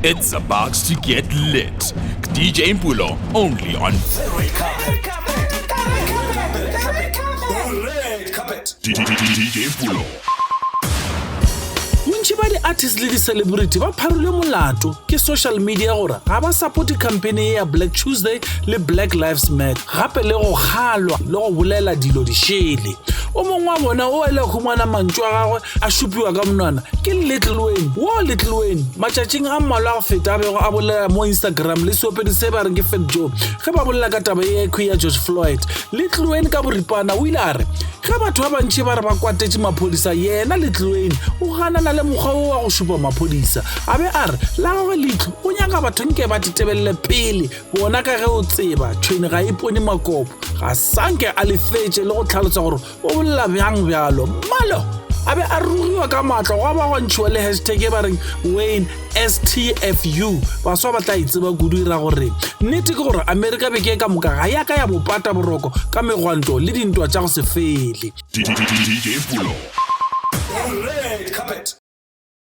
It's about to get lit. DJ Mpulo, only on DJ Mpulo. Bontši ba di-artist le di-celebrity ba pharile molato ke social media gore ga ba support campaign ya Black Tuesday le Black Lives Matter gape le go kgalwa le go bolela dilo di shele o mongwe wa bona o ile go mwana mantšwa gagwe a šupiwa ka monwana ke Lil Wane matšatšing a mmalwa go feta bego a bolela mo Instagram le seopedi se ba reng ke Fat Joe ge ba bolela ka taba ya George Floyd. Lil Wane ka boripana o ile a re ge batho ba bantši ba re ba kwatetše maphodisa yena Lil Wane o ganana le mokgwa wa go šupa maphodisa a be a re la gagwe leitlho o nyaka batho nke ba titebelele pele bona ka ge o tseba tšhwene ga ipone makopo ga sanke a lefetše le go tlhalotsa gore o bolela bjang bjalo malo a be a rugiwa ka matlo go ba gwantšhiwa le hashtag e ba reng Wayne STFU baswa ba tla itseba kudu ira gore nnete ke gore Amerika beke ka moka ga ya ka ya bopata boroko ka megwanto le dintwa tša go se fele. DJ Mpulo. Red carpet.